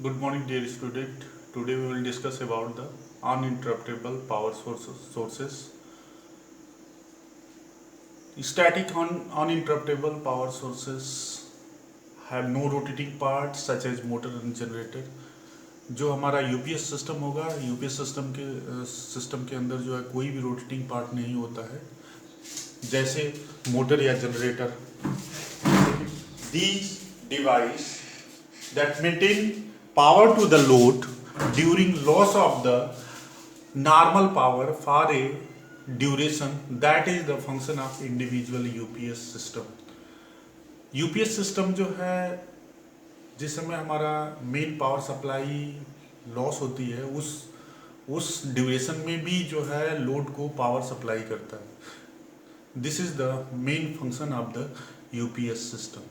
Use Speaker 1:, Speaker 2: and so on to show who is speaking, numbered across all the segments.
Speaker 1: Good morning, dear student. Today we will discuss about the uninterruptible power sources. Static uninterruptible power sources have no rotating parts such as motor and generator. जो हमारा UPS system होगा, UPS system के अंदर जो है कोई भी rotating part नहीं होता है, जैसे मोटर या generator. These device that maintain power to the load during loss of the normal power for a duration, that is the function of individual UPS system. UPS system जो है, जिस समय हमारा मेन पावर सप्लाई लॉस होती है, उस duration में भी जो है लोड को पावर सप्लाई करता है. This is the main function of the UPS system.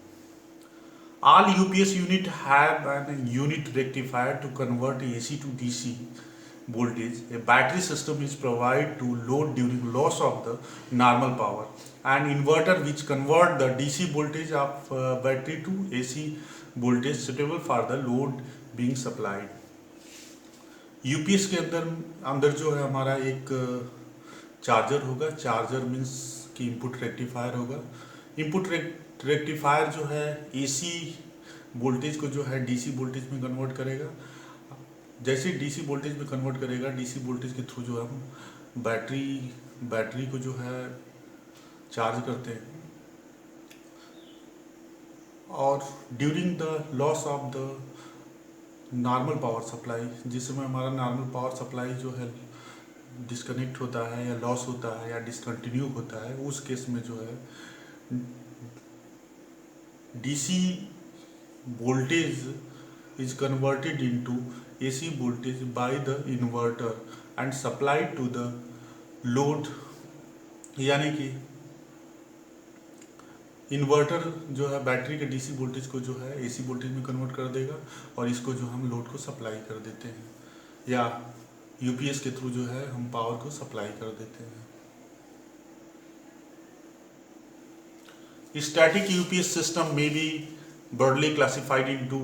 Speaker 1: All UPS unit have an unit rectifier to convert AC to DC voltage. A battery system is provided to load during loss of the normal power. An inverter which convert the DC voltage of battery to AC voltage suitable for the load being supplied. UPS के अंदर जो है हमारा एक charger होगा. Charger means कि input rectifier होगा. Input rectifier जो है एसी वोल्टेज को जो है डीसी वोल्टेज में कन्वर्ट करेगा. जैसे डीसी वोल्टेज में कन्वर्ट करेगा, डीसी वोल्टेज के थ्रू जो हम बैटरी को जो है चार्ज करते हैं. और during the loss of the normal power supply, जिस समय हमारा नॉर्मल पावर सप्लाई जो है डिस्कनेक्ट होता है या लॉस होता है या डिसकंटिन्यू होता है, उस केस में जो है DC voltage is converted into AC voltage by the inverter and supplied to the load. यानी कि इन्वर्टर जो है बैटरी के DC वोल्टेज को जो है AC वोल्टेज में कन्वर्ट कर देगा और इसको जो हम लोड को सप्लाई कर देते हैं, या यूपीएस के थ्रू जो है हम पावर को सप्लाई कर देते हैं. Static UPS system may be broadly classified into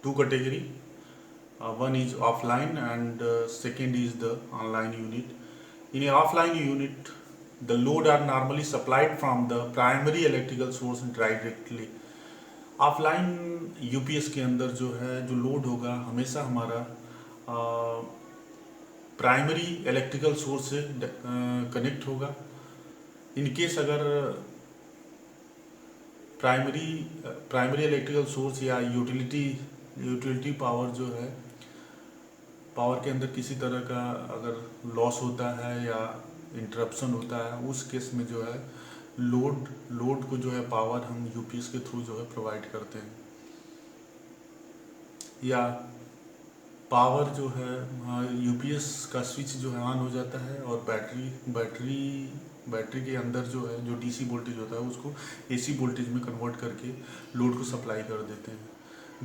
Speaker 1: two categories. One is offline and second is the online unit. In an offline unit, the load are normally supplied from the primary electrical source directly. Offline UPS के अंदर जो है जो load होगा हमेशा हमारा primary electrical source से connect होगा. इनकेस अगर प्राइमरी इलेक्ट्रिकल सोर्स या यूटिलिटी पावर जो है, पावर के अंदर किसी तरह का अगर लॉस होता है या इंटरप्शन होता है, उस केस में जो है लोड को जो है पावर हम यूपीएस के थ्रू जो है प्रोवाइड करते हैं. या पावर जो है यूपीएस का स्विच जो है ऑन हो जाता है और बैटरी के अंदर जो है जो डीसी वोल्टेज होता है उसको एसी वोल्टेज में कन्वर्ट करके लोड को सप्लाई कर देते हैं.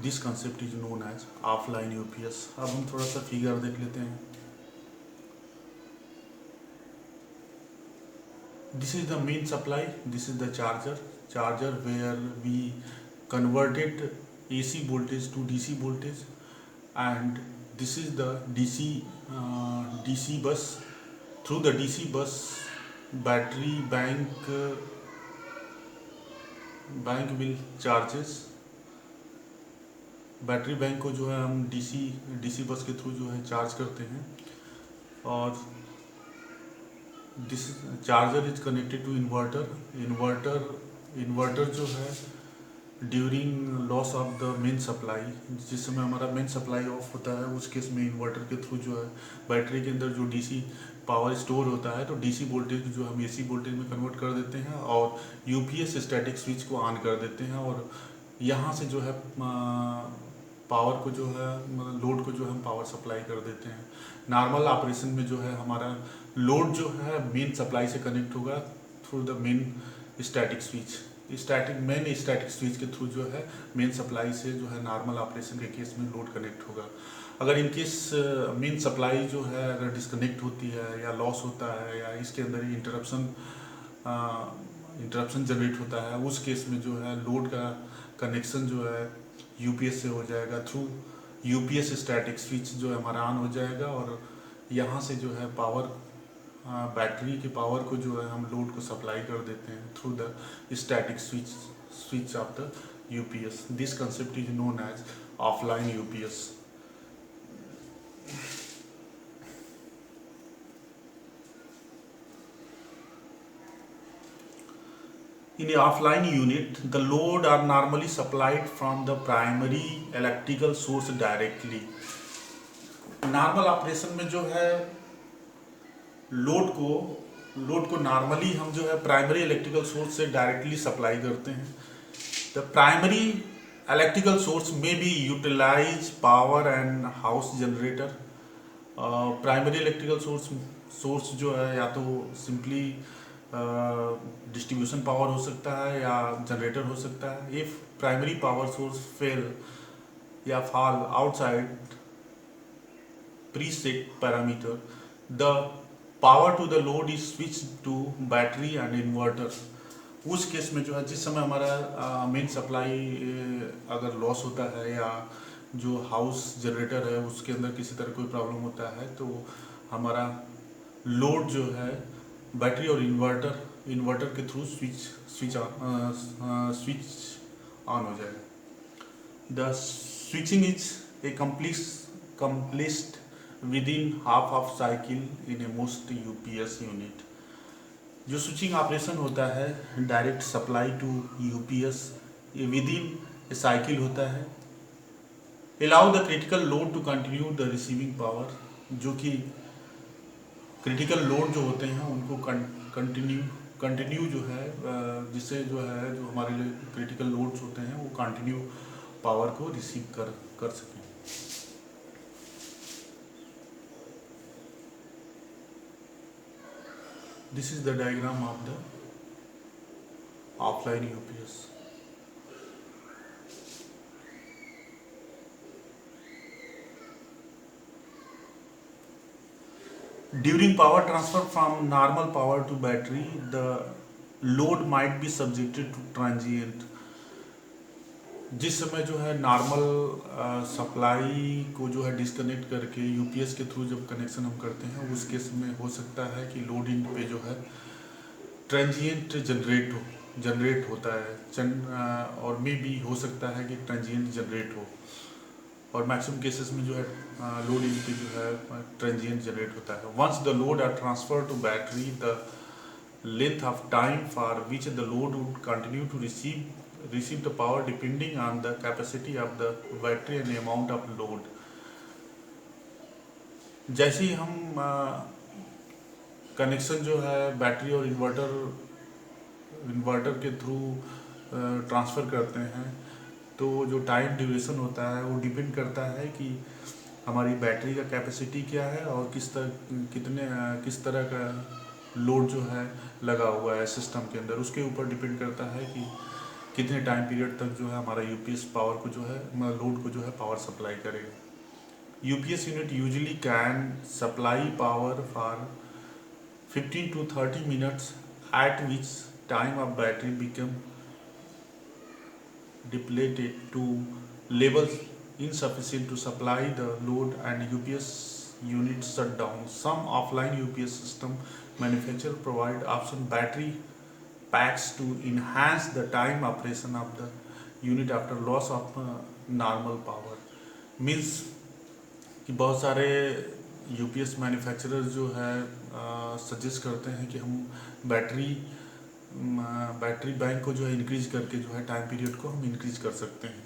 Speaker 1: This concept is known as offline UPS. अब हम थोड़ा सा फिगर देख लेते हैं. This is the main supply, this is the charger where we converted AC voltage to DC voltage, and this is the DC bus. Through the DC bus, battery bank will charges. Battery bank को जो है हम DC bus के through जो है charge करते हैं और this charger is connected to inverter जो है during loss of the main supply, जिस समय हमारा मेन सप्लाई ऑफ होता है उस केस में इन्वर्टर के थ्रू जो है बैटरी के अंदर जो डीसी पावर स्टोर होता है तो डीसी वोल्टेज जो हम एसी वोल्टेज में कन्वर्ट कर देते हैं और यूपीएस स्टैटिक स्विच को ऑन कर देते हैं और यहाँ से जो है पावर को जो है लोड को जो हम पावर सप्लाई कर देते हैं. नॉर्मल ऑपरेशन में जो है हमारा लोड जो है मेन सप्लाई से कनेक्ट होगा through the main static switch. Main static switch के थ्रू जो है मेन सप्लाई से जो है नॉर्मल ऑपरेशन के केस में लोड कनेक्ट होगा. अगर इनकेस मेन सप्लाई जो है अगर डिस्कनेक्ट होती है या लॉस होता है या इसके अंदर इंटरप्शन जनरेट होता है, उस केस में जो है लोड का कनेक्शन जो है यूपीएस से हो जाएगा, थ्रू यूपीएस स्टैटिक स्विच जो है हमारा ऑन हो जाएगा, और यहाँ से जो है पावर, बैटरी के पावर को जो है हम लोड को सप्लाई कर देते हैं through the static switch of the UPS. This concept is known as offline UPS. In a offline unit, the load are normally supplied from the primary electrical source directly. Normal operation में जो है load को normally हम जो है primary electrical source से directly supply करते हैं. द प्राइमरी इलेक्ट्रिकल सोर्स में be utilise power and house generator. Primary electrical source जो है या तो सिंपली डिस्ट्रीब्यूशन पावर हो सकता है या जनरेटर हो सकता है. If primary power source fail या fall outside preset parameter, the power to the load is switch to battery and inverter. उस केस में जो है जिस समय हमारा मेन सप्लाई अगर लॉस होता है या जो हाउस जनरेटर है उसके अंदर किसी तरह कोई प्रॉब्लम होता है, तो हमारा लोड जो है बैटरी और इन्वर्टर के थ्रू स्विच ऑन हो जाएगा. The switching is a completed within half of cycle in a most UPS unit. जो स्विचिंग ऑपरेशन होता है direct supply to UPS with in a cycle होता है. Allow the critical load to continue the receiving power. जो कि critical load जो होते हैं उनको कंटिन्यू जो है जिससे जो हमारे लिए क्रिटिकल लोड्स होते हैं वो कंटिन्यू पावर को रिसीव कर सकें. This is the diagram of the offline UPS. During power transfer from normal power to battery, the load might be subjected to transient. जिस समय जो है नॉर्मल सप्लाई को जो है डिस्कनेक्ट करके यूपीएस के थ्रू जब कनेक्शन हम करते हैं उस केस में हो सकता है कि लोड इन पे जो है ट्रांजिएंट जनरेट होता है, और मे भी हो सकता है कि ट्रांजिएंट जनरेट हो, और मैक्सिमम केसेस में जो है लोड इन पे जो है ट्रांजिएंट जनरेट होता है. Once the load are transfer to battery, the length of time for which the load would continue to receive the power depending on the capacity of the battery and the amount of load. जैसे ही हम connection जो है battery और inverter के through transfer करते हैं, तो जो टाइम ड्यूरेशन होता है वो डिपेंड करता है कि हमारी बैटरी का कैपेसिटी क्या है और किस तरह का लोड जो है लगा हुआ है सिस्टम के अंदर. उसके ऊपर डिपेंड करता है कि कितने टाइम पीरियड तक जो है हमारा यूपीएस पावर को जो है लोड को जो है पावर सप्लाई करेगा. UPS unit usually can supply power for 15 to 30 minutes, at which time of battery become depleted to levels insufficient to supply the load and UPS unit shut down. Some offline UPS system manufacturer provide option battery packs to enhance the time operation of the unit after loss of normal power. Means कि बहुत सारे UPS manufacturer जो है suggest करते हैं कि हम battery bank को जो है इंक्रीज करके जो है टाइम पीरियड को हम इंक्रीज कर सकते हैं.